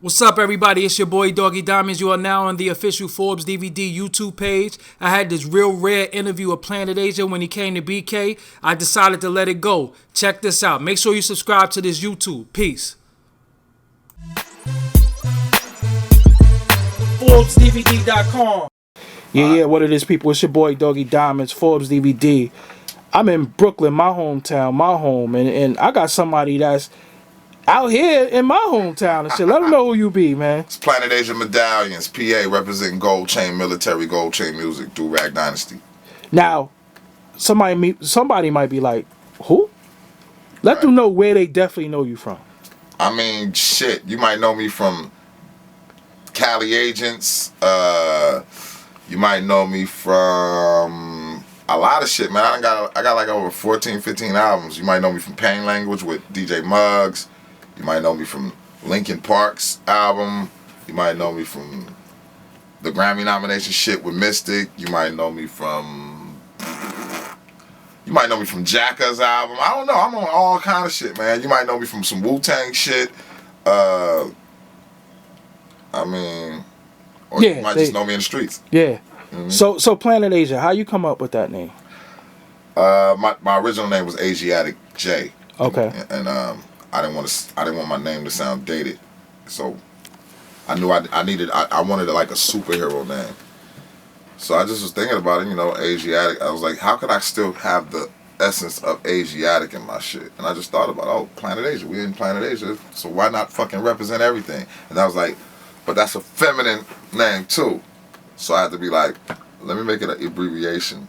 What's up, everybody? It's your boy Doggie Diamonds. You are now on the official Forbes DVD YouTube page. I had this real rare interview of Planet Asia when he came to BK. I decided to let it go. Check this out. Make sure you subscribe to this YouTube. Peace. ForbesDVD.com. Yeah, what it is, people. It's your boy Doggie Diamonds, Forbes DVD. I'm in Brooklyn, my hometown, my home, and I got somebody that's out here in my hometown and shit. Let them know who you be, man. It's Planet Asia Medallions, PA, representing Gold Chain Military, Gold Chain Music, Do-Rag Dynasty. Now, somebody might be like, who? Let them know where they definitely know you from. I mean, shit, you might know me from Cali Agents. You might know me from a lot of shit, man. I got like over 14, 15 albums. You might know me from Pain Language with DJ Muggs. You might know me from Linkin Park's album. You might know me from the Grammy nomination shit with Mystic. You might know me from Jacka's album. I don't know. I'm on all kind of shit, man. You might know me from some Wu-Tang shit. You might just know me in the streets. Yeah. Mm-hmm. So Planet Asia, how you come up with that name? My original name was Asiatic J. Okay. And I didn't want my name to sound dated, so I knew I wanted like a superhero name. So I just was thinking about it, Asiatic. I was like, how could I still have the essence of Asiatic in my shit? And I just thought about, Planet Asia. We in Planet Asia, so why not fucking represent everything? And I was like, but that's a feminine name too. So I had to be like, let me make it an abbreviation.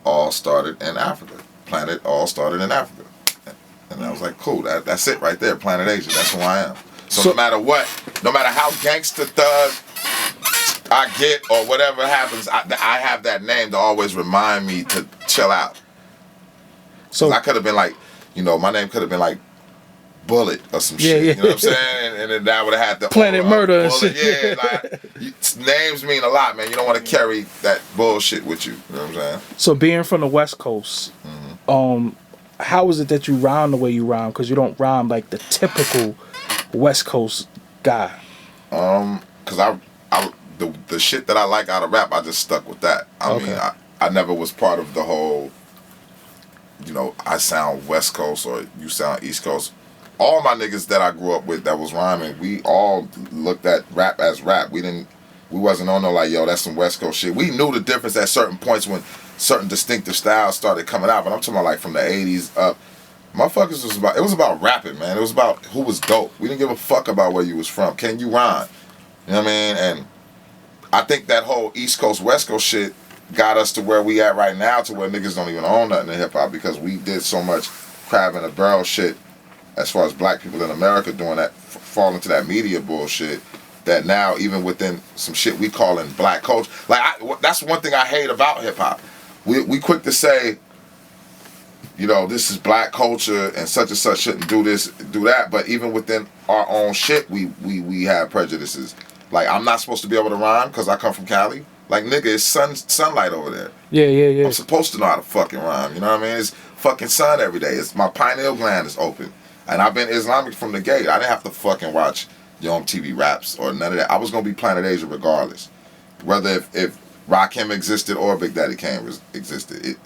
All started in Africa. Planet all started in Africa. And I was like, cool, that's it right there, Planet Asia. That's who I am. So no matter what, no matter how gangster thug I get or whatever happens, I have that name to always remind me to chill out. So I could have been like, my name could have been like Bullet or some shit. You know what I'm saying? And then that would have had the Planet Murder and shit. Yeah, names mean a lot, man. You don't want to carry that bullshit with you. You know what I'm saying? So being from the West Coast, how is it that you rhyme the way you rhyme? Because you don't rhyme like the typical West Coast guy. Because the shit that I like out of rap, I just stuck with that. I mean, I never was part of the whole, I sound West Coast or you sound East Coast. All my niggas that I grew up with that was rhyming, we all looked at rap as rap. We wasn't on no like, yo, that's some West Coast shit. We knew the difference at certain points when certain distinctive styles started coming out, but I'm talking about like from the 80s up. Motherfuckers it was about rapping, man. It was about who was dope. We didn't give a fuck about where you was from. Can you rhyme? You know what I mean? And I think that whole East Coast, West Coast shit got us to where we at right now, to where niggas don't even own nothing in hip hop because we did so much crab in a barrel shit as far as black people in America doing that, fall into that media bullshit, that now even within some shit we call in black culture, that's one thing I hate about hip hop. We quick to say, this is black culture and such shouldn't do this, do that, but even within our own shit, we have prejudices. Like, I'm not supposed to be able to rhyme because I come from Cali. Like, nigga, it's sunlight over there. Yeah. I'm supposed to know how to fucking rhyme, you know what I mean? It's fucking sun every day. It's my pineal gland is open. And I've been Islamic from the gate. I didn't have to fucking watch TV raps or none of that. I was gonna be Planet Asia regardless. Whether if Rakim existed or Big Daddy Kane existed.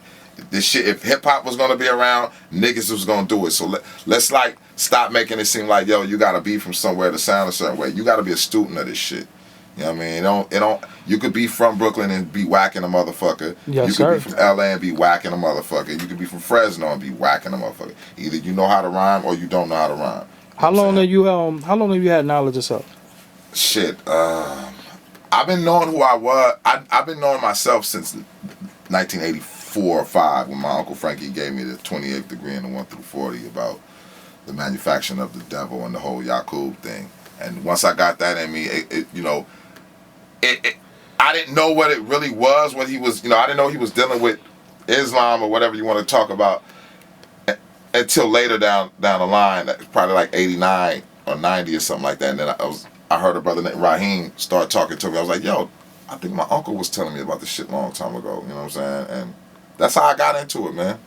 This shit, if hip hop was gonna be around, niggas was gonna do it. So let's like stop making it seem like, yo, you gotta be from somewhere to sound a certain way. You gotta be a student of this shit. You know what I mean? You could be from Brooklyn and be whacking a motherfucker. Yes, you could be from LA and be whacking a motherfucker. You could be from Fresno and be whacking a motherfucker. Either you know how to rhyme or you don't know how to rhyme. How long have you had knowledge of self? Shit. I've been knowing who I was. I've been knowing myself since 1984 or 5 when my Uncle Frankie gave me the 28th degree in the 1 through 40 about the manufacturing of the devil and the whole Yakub thing. And once I got that in me, I didn't know what it really was, what he was, I didn't know he was dealing with Islam or whatever you want to talk about until later down the line, probably like 89 or 90 or something like that. And then I heard a brother named Raheem start talking to me. I was like, yo, I think my uncle was telling me about this shit a long time ago, you know what I'm saying? And that's how I got into it, man.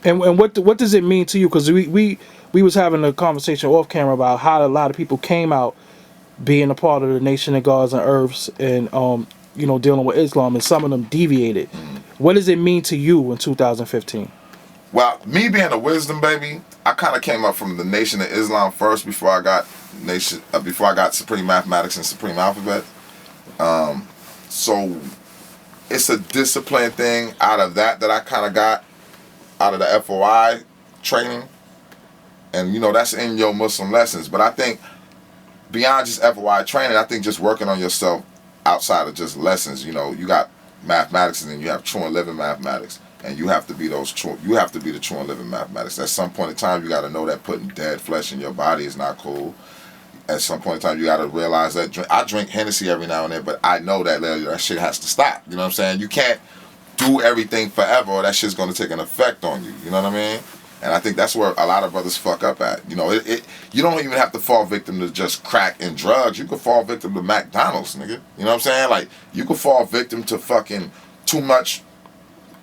And what does it mean to you? Because we we was having a conversation off camera about how a lot of people came out being a part of the Nation of Gods and Earths and you know, dealing with Islam, and some of them deviated. What does it mean to you in 2015? Well, me being a wisdom baby, I kind of came up from the Nation of Islam first before I got Supreme Mathematics and Supreme Alphabet. So it's a discipline thing out of that I kind of got out of the FOI training. And, you know, that's in your Muslim lessons. But I think beyond just FOI training, I think just working on yourself outside of just lessons. You know, you got mathematics and then you have true and living mathematics. And you have to be the true and living mathematics. At some point in time, you got to know that putting dead flesh in your body is not cool. At some point in time, you got to realize that I drink Hennessy every now and then, but I know that shit has to stop. You know what I'm saying? You can't do everything forever or that shit's going to take an effect on you. You know what I mean? And I think that's where a lot of brothers fuck up at. You know, you don't even have to fall victim to just crack and drugs. You could fall victim to McDonald's, nigga. You know what I'm saying? Like, you could fall victim to fucking too much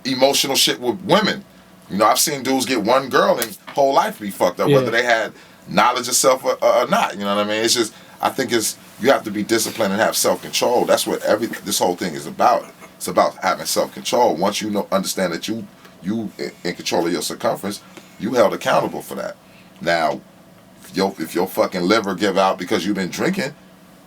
emotional shit with women. You know, I've seen dudes get one girl and whole life be fucked up, whether they had knowledge of self or not. You know what I mean? It's just, I think you have to be disciplined and have self-control. That's what this whole thing is about. It's about having self-control. Once you understand that you in control of your circumference, you held accountable for that. Now, if your fucking liver give out because you've been drinking,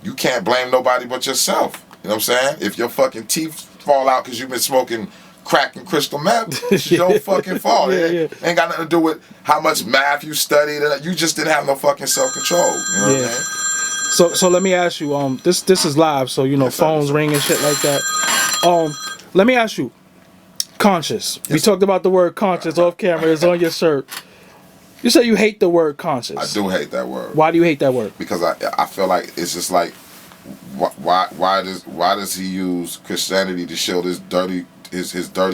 you can't blame nobody but yourself. You know what I'm saying? If your fucking teeth fall out because you've been smoking crack and crystal meth, it's your fucking fault. Ain't got nothing to do with how much math you studied. You just didn't have no fucking self-control. You know what I mean? So let me ask you, this is live, so you know, phones ring and shit like that. Let me ask you, conscious. We talked about the word conscious off camera. It's on your shirt. You say you hate the word conscious. I do hate that word. Why do you hate that word? Because I feel like it's just like, why does he use Christianity to show his dirty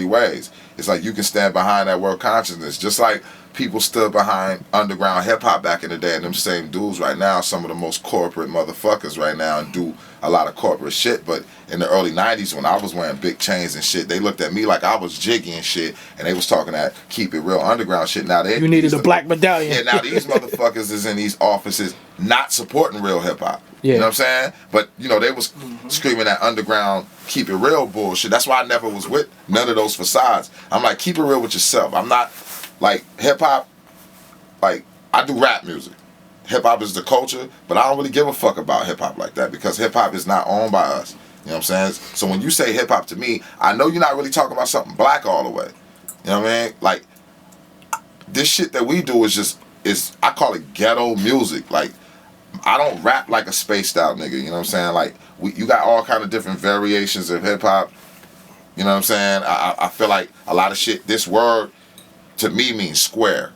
ways? It's like you can stand behind that word consciousness, just like people stood behind underground hip hop back in the day, and them same dudes right now, some of the most corporate motherfuckers right now, and do a lot of corporate shit. But in the early 90s, when I was wearing big chains and shit, they looked at me like I was jiggy and shit, and they was talking that keep it real underground shit. Now you needed a black medallion. Yeah, now these motherfuckers is in these offices not supporting real hip hop. You know what I'm saying? But you know, they was screaming that underground keep it real bullshit. That's why I never was with none of those facades. I'm like, keep it real with yourself. I'm not like hip hop. Like, I do rap music. Hip hop is the culture, but I don't really give a fuck about hip hop like that, because hip hop is not owned by us. You know what I'm saying? So when you say hip hop to me, I know you're not really talking about something black all the way. You know what I mean? Like, this shit that we do is I call it ghetto music. Like, I don't rap like a spaced out nigga. You know what I'm saying? Like, you got all kind of different variations of hip hop. You know what I'm saying? I feel like a lot of shit, this word to me means square.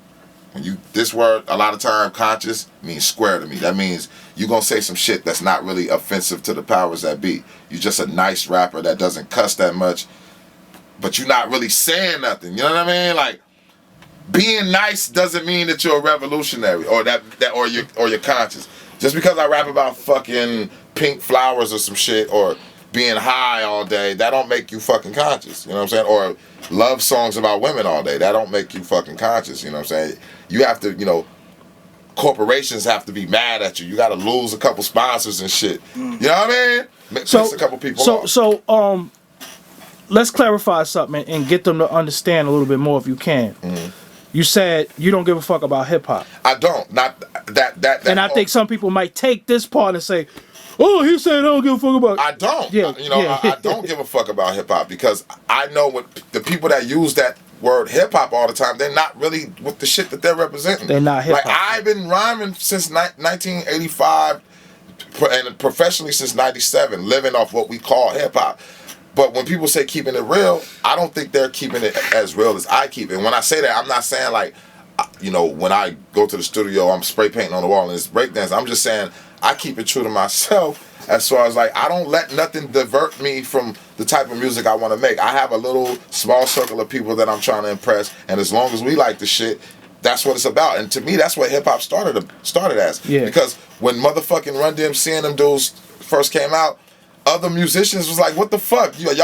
This word, a lot of time, conscious, means square to me. That means you gonna say some shit that's not really offensive to the powers that be. You just a nice rapper that doesn't cuss that much, but you're not really saying nothing. You know what I mean? Like, being nice doesn't mean that you're a revolutionary or or you're conscious. Just because I rap about fucking pink flowers or some shit, or being high all day, that don't make you fucking conscious. You know what I'm saying? Or love songs about women all day, that don't make you fucking conscious. You know what I'm saying? You have to, you know, corporations have to be mad at you. You got to lose a couple sponsors and shit. You know what I mean? Piss a couple people off. So let's clarify something and get them to understand a little bit more if you can. You said you don't give a fuck about hip hop. I don't. Not that. And I think some people might take this part and say, "Oh, he said I don't give a fuck about." I don't. Yeah. I don't give a fuck about hip hop, because I know what the people that use that word hip hop all the time, they're not really with the shit that they're representing. They're not hip hop. Like, I've been rhyming since 1985 and professionally since 97, living off what we call hip hop. But when people say keeping it real, I don't think they're keeping it as real as I keep it. And when I say that, I'm not saying like, you know, when I go to the studio, I'm spray painting on the wall and it's breakdance. I'm just saying I keep it true to myself, as far as like, I don't let nothing divert me from the type of music I want to make. I have a little small circle of people that I'm trying to impress, and as long as we like the shit, that's what it's about. And to me, that's what hip hop started as. Yeah. Because when motherfucking Run DMC and them dudes first came out, other musicians was like, "What the fuck? Y'all,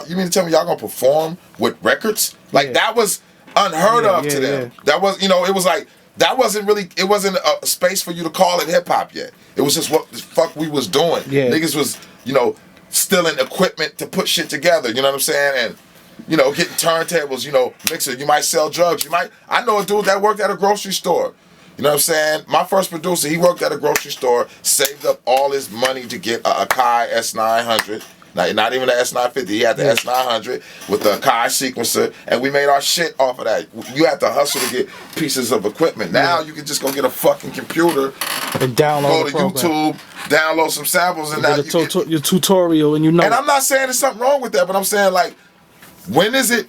you mean to tell me y'all gonna perform with records?" Like, that was unheard of to them. That was, you know, it was like, that wasn't really, it wasn't a space for you to call it hip hop yet. It was just what the fuck we was doing. Yeah. Niggas was, you know, stealing equipment to put shit together, you know what I'm saying? And, you know, getting turntables, you know, mixer, you might sell drugs, I know a dude that worked at a grocery store. You know what I'm saying? My first producer, he worked at a grocery store, saved up all his money to get a Akai S900. Not even the S950, he had the S900 with the Akai sequencer, and we made our shit off of that. You had to hustle to get pieces of equipment. Now you can just go get a fucking computer and download, go to YouTube, download some samples, and now your tutorial, and you know. And I'm not saying there's something wrong with that, but I'm saying, like, when is it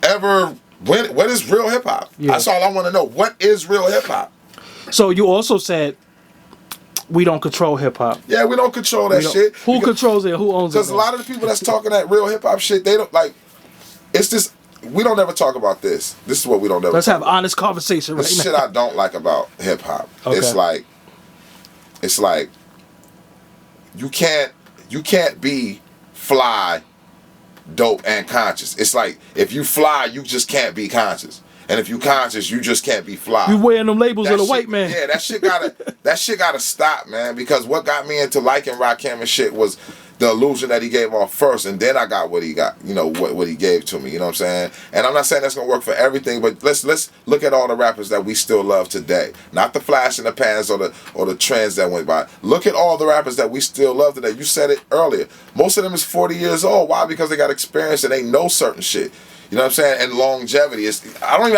ever, what is real hip hop? Yeah. That's all I want to know. What is real hip hop? So you also said we don't control hip hop. Yeah, we don't control that shit. Who controls it? Who owns it? Because a lot of the people that's talking that real hip hop shit, they don't like. It's just we don't ever talk about this. This is what we don't ever. Let's have honest conversation right now. The shit I don't like about hip hop. Okay. It's like you can't be fly, dope, and conscious. It's like if you fly, you just can't be conscious. And if you conscious, you just can't be fly. You wearing them labels of the white man. Yeah, that shit gotta stop, man. Because what got me into liking Rakim and shit was the illusion that he gave off first, and then I got what he got, you know, what he gave to me. You know what I'm saying? And I'm not saying that's gonna work for everything, but let's look at all the rappers that we still love today. Not the flash in the pans or the trends that went by. Look at all the rappers that we still love today. You said it earlier. Most of them is 40 years old. Why? Because they got experience and they know certain shit. You know what I'm saying? And longevity is. I don't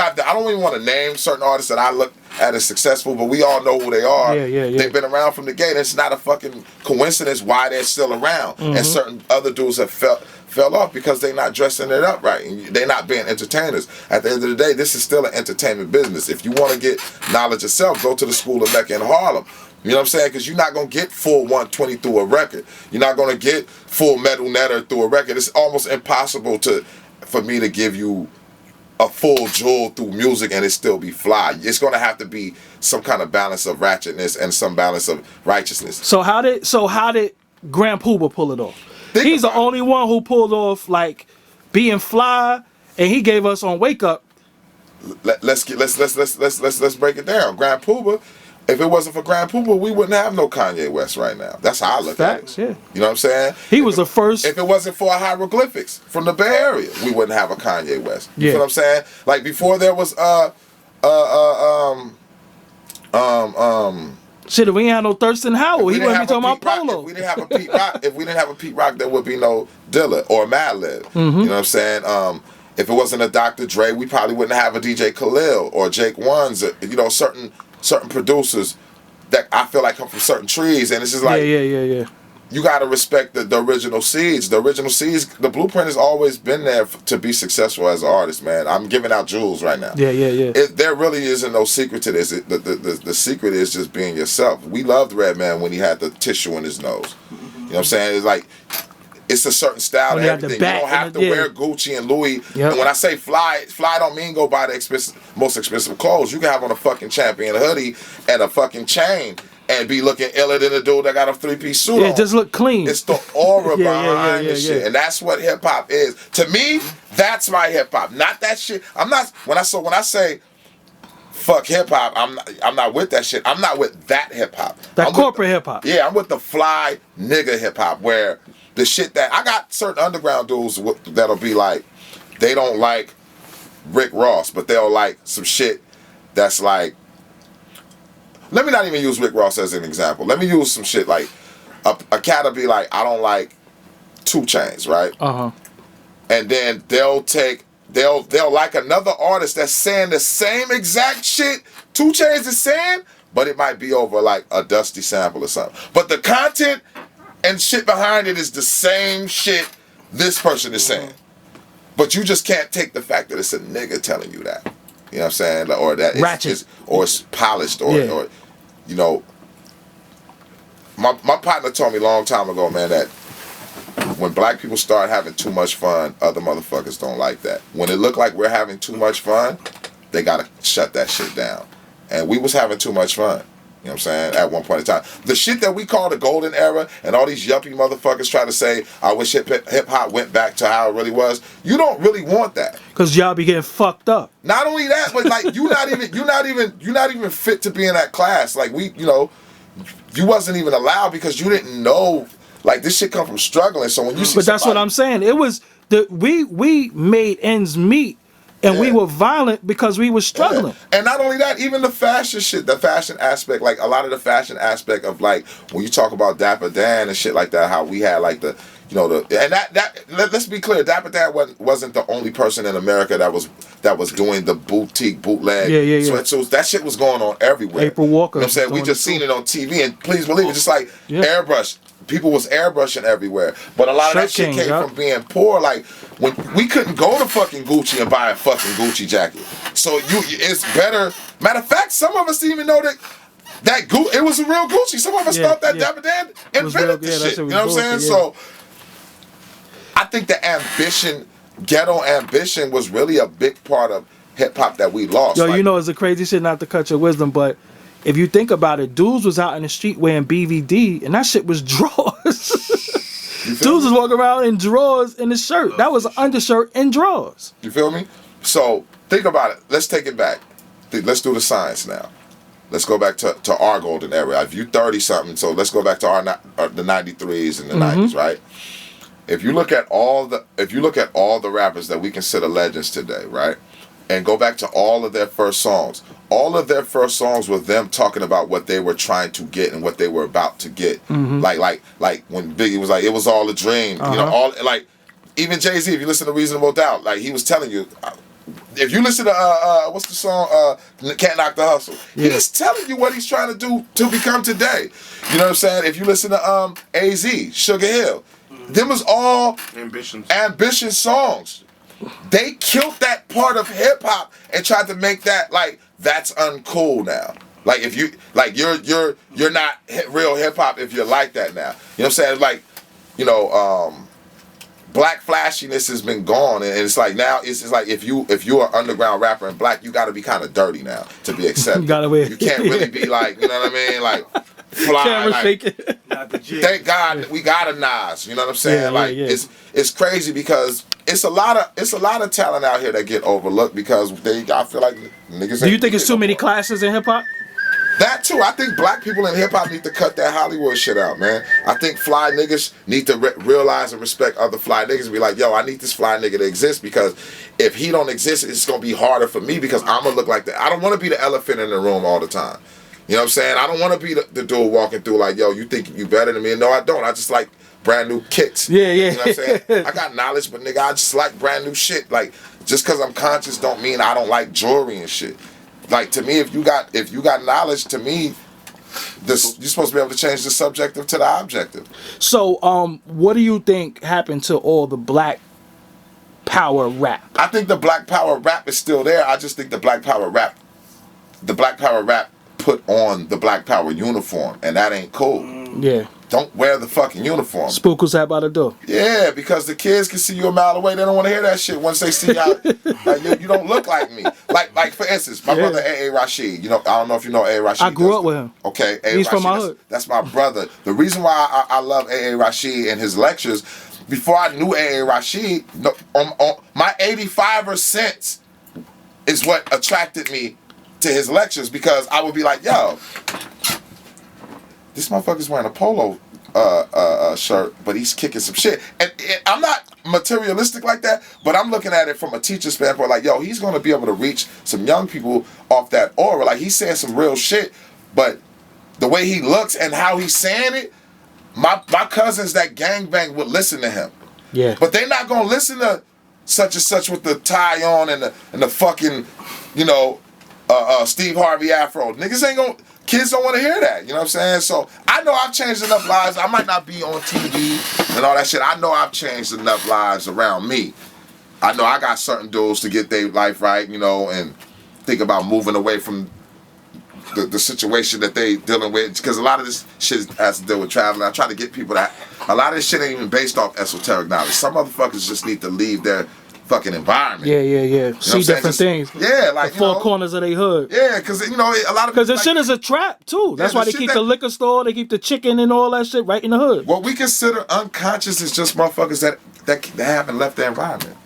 even want to name certain artists that I look at as successful, but we all know who they are. Yeah. They've been around from the gate. It's not a fucking coincidence why they're still around. Mm-hmm. And certain other dudes have fell off because they're not dressing it up right. And they're not being entertainers. At the end of the day, this is still an entertainment business. If you want to get knowledge yourself, go to the School of Mecca in Harlem. You know what I'm saying? Because you're not going to get full 120 through a record. You're not going to get full Metal Netter through a record. It's almost impossible for me to give you a full jewel through music and it still be fly. It's gonna have to be some kind of balance of ratchetness and some balance of righteousness. So how did Grand Puba pull it off? He's the only one who pulled off like being fly, and he gave us on Wake Up. Let's break it down. Grand Puba. If it wasn't for Grand Puba, we wouldn't have no Kanye West right now. That's how I look at it. Yeah. You know what I'm saying? He was the first. If it wasn't for Hieroglyphics from the Bay Area, we wouldn't have a Kanye West. You know what I'm saying? Like before there was shit, if we ain't had no Thurston Howell, he wouldn't be talking about Polo. If we didn't have a Pete Rock, there would be no Dilla or Madlib. Mm-hmm. You know what I'm saying? If it wasn't a Dr. Dre, we probably wouldn't have a DJ Khalil or Jake Ones. You know, certain producers that I feel like come from certain trees, and it's just like yeah. You gotta respect the original seeds. The original seeds, the blueprint has always been there to be successful as an artist, man. I'm giving out jewels right now. Yeah. There really isn't no secret to this. The secret is just being yourself. We loved Redman when he had the tissue in his nose. You know what I'm saying? It's like it's a certain style to everything. You don't have to wear Gucci and Louis. Yep. And when I say fly don't mean go buy the most expensive clothes. You can have on a fucking Champion hoodie and a fucking chain and be looking iller than a dude that got a 3-piece suit on. Just look clean. It's the aura behind the shit. And that's what hip hop is. To me, that's my hip hop. Not that shit. I'm not when I say fuck hip hop, I'm not with that shit. I'm not with that hip hop. That corporate hip hop. Yeah, I'm with the fly nigga hip hop where the shit that I got certain underground dudes that'll be like, they don't like Rick Ross, but they'll like some shit that's like, let me not even use Rick Ross as an example. Let me use some shit like a cat'll be like, I don't like 2 Chainz, right? Uh-huh. And then they'll like another artist that's saying the same exact shit 2 Chainz is saying, but it might be over like a dusty sample or something. But the content and shit behind it is the same shit this person is saying. But you just can't take the fact that it's a nigga telling you that. You know what I'm saying? Or that it's polished or you know. My partner told me a long time ago, man, that when black people start having too much fun, other motherfuckers don't like that. When it look like we're having too much fun, they gotta shut that shit down. And we was having too much fun. You know what I'm saying? At one point in time. The shit that we call the golden era and all these yuppie motherfuckers try to say, I wish hip hop went back to how it really was. You don't really want that. Cause y'all be getting fucked up. Not only that, but like you're not even fit to be in that class. Like you wasn't even allowed because you didn't know. Like this shit come from struggling. So when you see, but that's what I'm saying. It was we made ends meet. And we were violent because we were struggling. Yeah. And not only that, even the fashion shit, the fashion aspect, like a lot of the fashion aspect of like when you talk about Dapper Dan and shit like that, how we had like the, and let's be clear, Dapper Dan wasn't the only person in America that was doing the boutique bootleg sweatsuits. That shit was going on everywhere. April Walker. You know what I'm saying? We just seen it on TV, and please believe it, just like airbrush. People was airbrushing everywhere, but a lot of that shit came from being poor. Like when we couldn't go to fucking Gucci and buy a fucking Gucci jacket, so it's better. Matter of fact, some of us didn't even know that it was a real Gucci. Some of us thought that Dapper Dan invented the shit. You know what I'm saying? So I think the ambition, ghetto ambition, was really a big part of hip hop that we lost. Yo, it's a crazy shit, not to cut your wisdom, but if you think about it, dudes was out in the street wearing BVD, and that shit was drawers. Dudes was walking around in drawers in the shirt. That was an undershirt and drawers. You feel me? So think about it. Let's take it back. Let's do the science now. Let's go back to our golden era. If you 30-something, so let's go back to the 93s and the 90s, right? If you look at all the rappers that we consider legends today, right? And go back to all of their first songs. All of their first songs were them talking about what they were trying to get and what they were about to get. Like when Biggie was like, it was all a dream. All like even JayZ, if you listen to Reasonable Doubt, like he was telling you, if you listen to what's the song, Can't Knock the Hustle, he's telling you what he's trying to do to become today. You know what I'm saying? If you listen to AZ, Sugar Hill, them was all ambition songs. They killed that part of hip hop and tried to make that like that's uncool now. Like if you like you're not real hip hop if you're like that now. You know what I'm saying? Like black flashiness has been gone, and it's like now it's like if you're an underground rapper and black, you got to be kind of dirty now to be accepted. You can't really be like, you know what I mean, like fly. Like, thank God we got a Nas. You know what I'm saying? It's crazy because it's a lot of talent out here that get overlooked because I feel like niggas. Do you think it's too many classes in hip hop? That too. I think black people in hip hop need to cut that Hollywood shit out, man. I think fly niggas need to realize and respect other fly niggas and be like, yo, I need this fly nigga to exist because if he don't exist, it's gonna be harder for me because I'm gonna look like that. I don't want to be the elephant in the room all the time. You know what I'm saying? I don't want to be the dude walking through like, yo, you think you better than me? No, I don't. I just like brand new kicks. Yeah. You know what I'm saying? I got knowledge, but nigga, I just like brand new shit. Like, just because I'm conscious don't mean I don't like jewelry and shit. Like, to me, if you got knowledge, to me, you're supposed to be able to change the subjective to the objective. So, what do you think happened to all the black power rap? I think the black power rap is still there. I just think the black power rap put on the black power uniform, and that ain't cool. Yeah. Don't wear the fucking uniform. Spookles out by the door. Yeah, because the kids can see you a mile away. They don't want to hear that shit once they see how like you don't look like me. Like for instance, my brother A.A. Rashid. I don't know if you know A.A. Rashid. I grew up with him. Okay, A. He's Rashid, from my hood. That's my brother. The reason why I love A.A. Rashid and his lectures, before I knew A.A. Rashid, my 85er sense is what attracted me to his lectures because I would be like, yo, this motherfucker's wearing a polo shirt, but he's kicking some shit. And I'm not materialistic like that, but I'm looking at it from a teacher standpoint, like, yo, he's going to be able to reach some young people off that aura. Like, he's saying some real shit, but the way he looks and how he's saying it, my cousins that gangbang would listen to him. Yeah. But they not going to listen to such and such with the tie on and the fucking, Steve Harvey afro. Niggas ain't gonna, kids don't want to hear that. You know what I'm saying? So I know I've changed enough lives. I might not be on TV and all that shit. I know I've changed enough lives around me. I know I got certain dudes to get their life right, and think about moving away from the situation that they dealing with. Because a lot of this shit has to deal with traveling. I try to get people that, a lot of this shit ain't even based off esoteric knowledge. Some motherfuckers just need to leave their fucking environment. Yeah. You know see different things. Yeah, like the four corners of their hood. Yeah, because a lot of because this shit is a trap too. That's why they keep the liquor store, they keep the chicken and all that shit right in the hood. What we consider unconscious is just motherfuckers that haven't left their environment.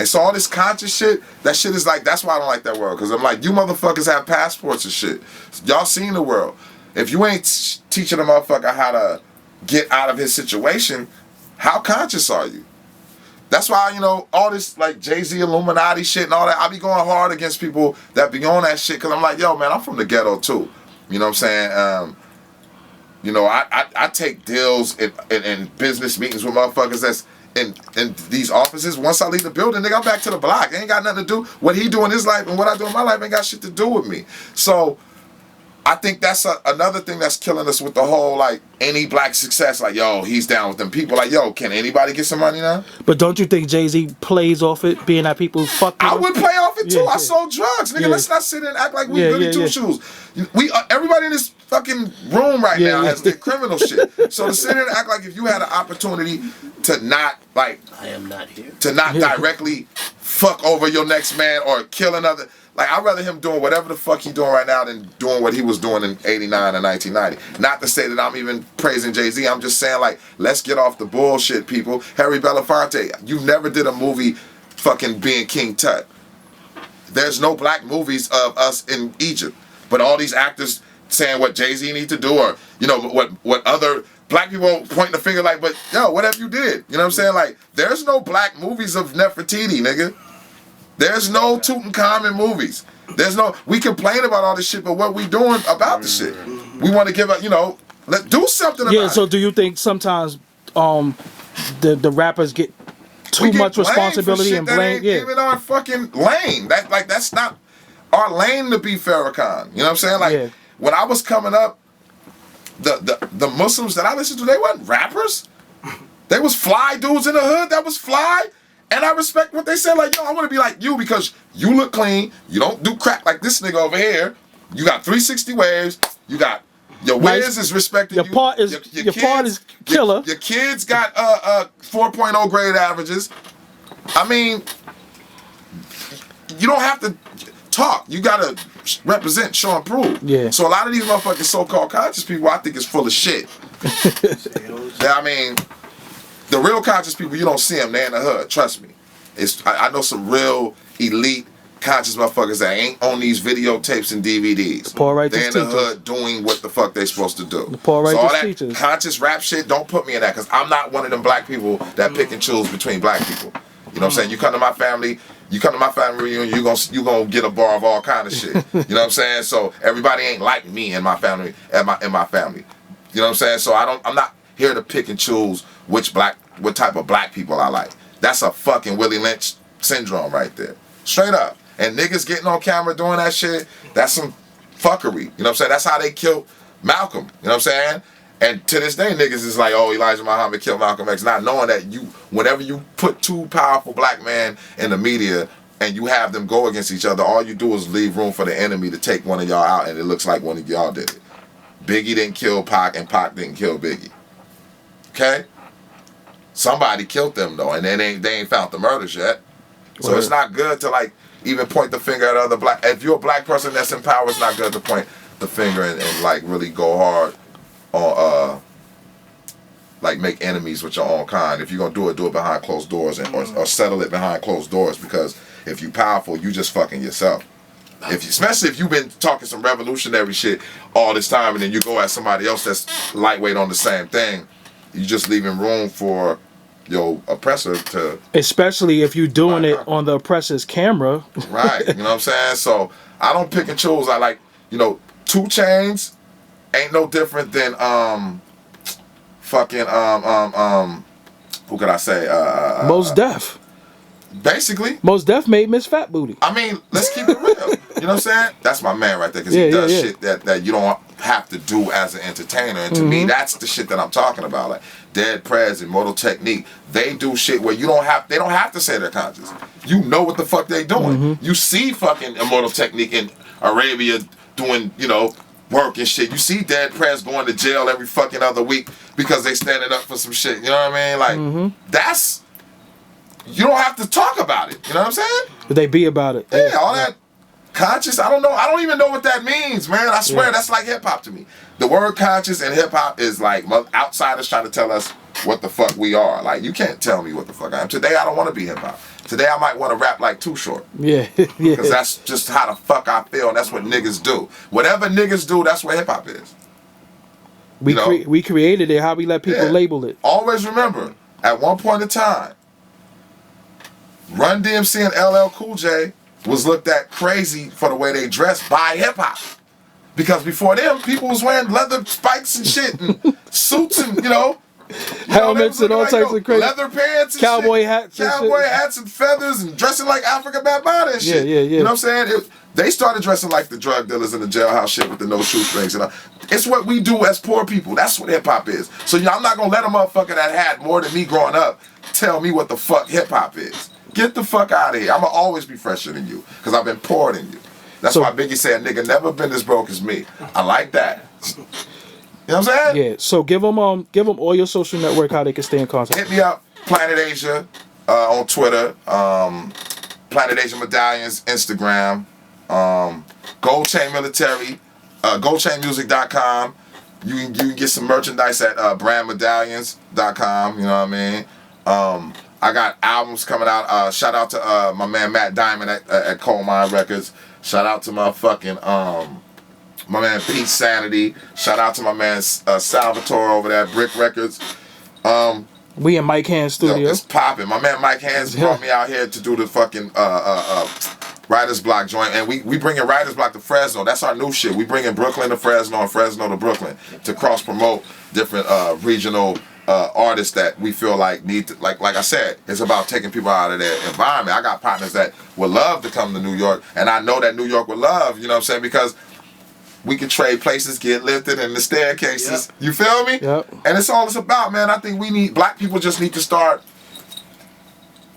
And so all this conscious shit, that shit is like, that's why I don't like that world. Because I'm like, you motherfuckers have passports and shit. Y'all seen the world. If you ain't teaching a motherfucker how to get out of his situation, how conscious are you? That's why, you know, all this like JayZ Illuminati shit and all that, I be going hard against people that be on that shit. Because I'm like, yo, man, I'm from the ghetto too. You know what I'm saying? You know, I take deals in business meetings with motherfuckers that's in these offices. Once I leave the building, nigga, I'm back to the block. It ain't got nothing to do. What he do in his life and what I do in my life ain't got shit to do with me. So I think that's another thing that's killing us with the whole, like, any black success. Like, yo, he's down with them people. Like, yo, can anybody get some money now? But don't you think JayZ plays off it, being that people fuck with I him? would play off it too. Yeah, I sold drugs, nigga. Yeah. Let's not sit and act like we really two shoes. We everybody in this fucking room right now has did criminal shit. So to sit here and act like if you had an opportunity to not, like, I am not here. To not directly fuck over your next man or kill another. Like, I'd rather him doing whatever the fuck he doing right now than doing what he was doing in 89 and 1990. Not to say that I'm even praising JayZ. I'm just saying, like, let's get off the bullshit, people. Harry Belafonte, you never did a movie fucking being King Tut. There's no black movies of us in Egypt. But all these actors saying what JayZ need to do, or, you know, what other black people pointing the finger like, but, yo, what have you did? You know what I'm saying? Like, there's no black movies of Nefertiti, nigga. There's no Tutankhamun movies. There's no, we complain about all this shit, but what we doing about the shit? We want to give up, you know, let's do something about it. Yeah, so do you think sometimes the rappers get too much responsibility and blame? Yeah, even our fucking lane. That's not our lane to be Farrakhan. You know what I'm saying? Like, when I was coming up, the Muslims that I listened to, they wasn't rappers. They was fly dudes in the hood that was fly. And I respect what they said. Like, yo, I want to be like you because you look clean. You don't do crack like this nigga over here. You got 360 waves. You got your waves is respected. Your part is your part is killer. Your kids got 4.0 grade averages. I mean, you don't have to talk. You gotta represent, show, and prove. Yeah. So a lot of these motherfucking so-called conscious people, I think, is full of shit. Yeah, I mean. The real conscious people, you don't see them. They're in the hood. Trust me. I know some real elite conscious motherfuckers that ain't on these videotapes and DVDs. They're in the hood doing what the fuck they supposed to do. So all that conscious rap shit, don't put me in that, because I'm not one of them black people that pick and choose between black people. You know what I'm saying? You come to my family reunion, you gonna get a bar of all kind of shit. You know what I'm saying? So everybody ain't like me in my family, in my family. You know what I'm saying? So I'm not here to pick and choose what type of black people I like. That's a fucking Willie Lynch syndrome right there. Straight up. And niggas getting on camera doing that shit, that's some fuckery. You know what I'm saying? That's how they killed Malcolm. You know what I'm saying? And to this day, niggas is like, oh, Elijah Muhammad killed Malcolm X. Not knowing that whenever you put two powerful black men in the media and you have them go against each other, all you do is leave room for the enemy to take one of y'all out, and it looks like one of y'all did it. Biggie didn't kill Pac, and Pac didn't kill Biggie. Okay? Somebody killed them though, and they ain't found the murders yet. So it's not good to like even point the finger at other black. If you're a black person that's in power, it's not good to point the finger and like really go hard on like make enemies with your own kind. If you're gonna do it behind closed doors, or settle it behind closed doors, because if you powerful, you just fucking yourself. Especially if you've been talking some revolutionary shit all this time, and then you go at somebody else that's lightweight on the same thing. You just leaving room for your oppressor to... Especially if you're doing it on the oppressor's camera. Right, you know what I'm saying? So, I don't pick and choose. I like, 2 Chainz ain't no different than, who could I say? Mos Def. Basically. Mos Def made Miss Fat Booty. I mean, let's keep it real. You know what I'm saying? That's my man right there, because he does shit that you don't have to do as an entertainer. And to me, that's the shit that I'm talking about. Like Dead Prez and Mortal Technique, they do shit where they don't have to say they're conscious. You know what the fuck they doing. You see fucking Immortal Technique in Arabia doing, work and shit. You see Dead Prez going to jail every fucking other week because they standing up for some shit. You know what I mean? Like, that's... You don't have to talk about it. You know what I'm saying? But they be about it. Yeah, all that conscious. I don't know. I don't even know what that means, man. I swear that's like hip hop to me. The word conscious and hip hop is like outsiders trying to tell us what the fuck we are. Like, you can't tell me what the fuck I am. Today, I don't want to be hip hop. Today I might want to rap like Too Short. Yeah. Because that's just how the fuck I feel. And that's what niggas do. Whatever niggas do, that's what hip hop is. We created it. How we let people label it. Always remember, at one point in time, Run DMC and LL Cool J was looked at crazy for the way they dressed by hip hop. Because before them, people was wearing leather spikes and shit and suits and, helmets and all types of crazy leather pants and cowboy shit. hats, hats and feathers and dressing like Africa Bambaataa and shit. Yeah. You know what I'm saying? They started dressing like the drug dealers in the jailhouse shit with the no shoestrings and all. It's what we do as poor people. That's what hip hop is. So I'm not gonna let a motherfucker that had more than me growing up tell me what the fuck hip hop is. Get the fuck out of here. I'ma always be fresher than you because I've been poorer than you. That's why Biggie said, "Nigga never been as broke as me." I like that. You know what I'm saying? Yeah. So give them all your social network how they can stay in contact. Hit me up, Planet Asia on Twitter, Planet Asia Medallions Instagram, Gold Chain Military, GoldChainMusic.com. You can get some merchandise at BrandMedallions.com. You know what I mean? I got albums coming out. Shout out to my man Matt Diamond at Coal Mine Records. Shout out to my fucking my man Pete Sanity. Shout out to my man Salvatore over there at Brick Records. We in Mic Handz studio. It's popping. My man Mike Handz brought me out here to do the fucking Writer's Block joint, and we bringing Writer's Block to Fresno. That's our new shit. We bringing Brooklyn to Fresno and Fresno to Brooklyn to cross promote different regional artists that we feel like need to, like I said, it's about taking people out of their environment. I got partners that would love to come to New York, and I know that New York would love, you know what I'm saying, because we can trade places, get lifted in the staircases. Yep. You feel me? Yep. And it's all it's about, man. I think black people just need to start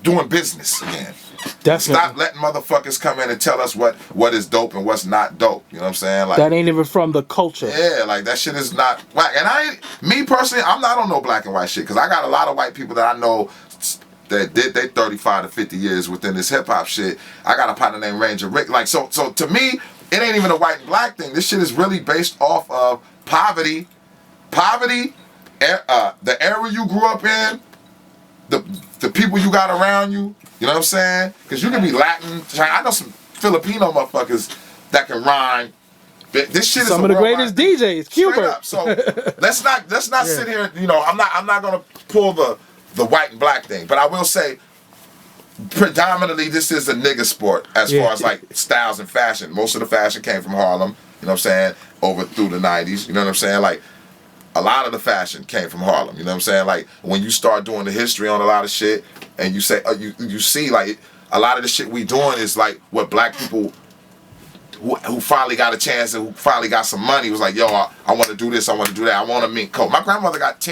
doing business again. Definitely. Stop letting motherfuckers come in and tell us what is dope and what's not dope. You know what I'm saying? Like, that ain't even from the culture. Yeah, like that shit is not whack. And me personally, I'm not on no black and white shit because I got a lot of white people that I know that did they 35 to 50 years within this hip hop shit. I got a partner named Ranger Rick. Like so to me, it ain't even a white and black thing. This shit is really based off of poverty, the era you grew up in, the people you got around you. You know what I'm saying? Because you can be Latin. I know some Filipino motherfuckers that can rhyme. This shit is some of the greatest DJs. Cuba. So let's not sit here. You know, I'm not gonna pull the white and black thing, but I will say, predominantly this is a nigga sport as far as like styles and fashion. Most of the fashion came from Harlem. You know what I'm saying? Over through the 90s. You know what I'm saying? Like a lot of the fashion came from Harlem. You know what I'm saying? Like when you start doing the history on a lot of shit, and you say you see like a lot of the shit we doing is like what black people who finally got a chance and who finally got some money was like, yo, I want to do this, I want to do that, I want a mink coat. My grandmother got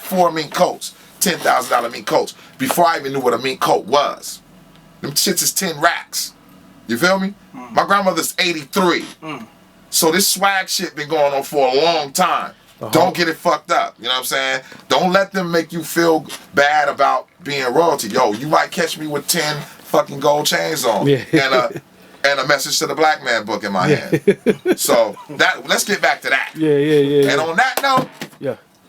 4 mink coats, $10,000 mink coats before I even knew what a mink coat was. Them shits is 10 racks. You feel me? My grandmother's 83. So this swag shit been going on for a long time. Don't get it fucked up. You know what I'm saying? Don't let them make you feel bad about being royalty. Yo, you might catch me with 10 fucking gold chains on and a message to the black man book in my hand. So let's get back to that. Yeah. And on that note,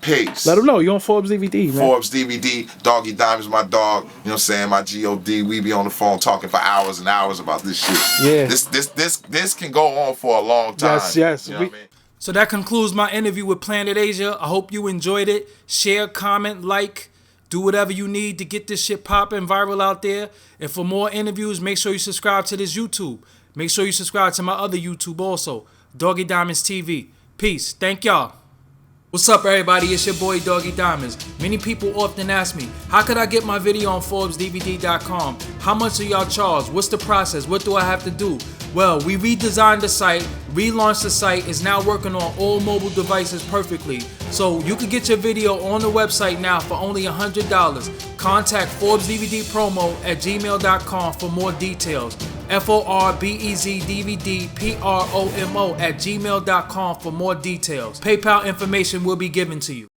peace. Let them know you on Forbes DVD, man. Forbes DVD, Doggie Diamonds, my dog. You know what I'm saying? My G.O.D. We be on the phone talking for hours and hours about this shit. Yeah. This can go on for a long time. Yes. You know what I mean? So that concludes my interview with Planet Asia. I hope you enjoyed it. Share, comment, like, do whatever you need to get this shit popping viral out there. And for more interviews, make sure you subscribe to this YouTube. Make sure you subscribe to my other YouTube also, Doggie Diamonds TV. Peace. Thank y'all. What's up, everybody? It's your boy, Doggie Diamonds. Many people often ask me, how could I get my video on ForbesDVD.com? How much do y'all charge? What's the process? What do I have to do? Well, we redesigned the site, relaunched the site, is now working on all mobile devices perfectly. So you can get your video on the website now for only $100. Contact ForbesDVDpromo@gmail.com for more details. ForbezDVDPromo@gmail.com for more details. PayPal information will be given to you.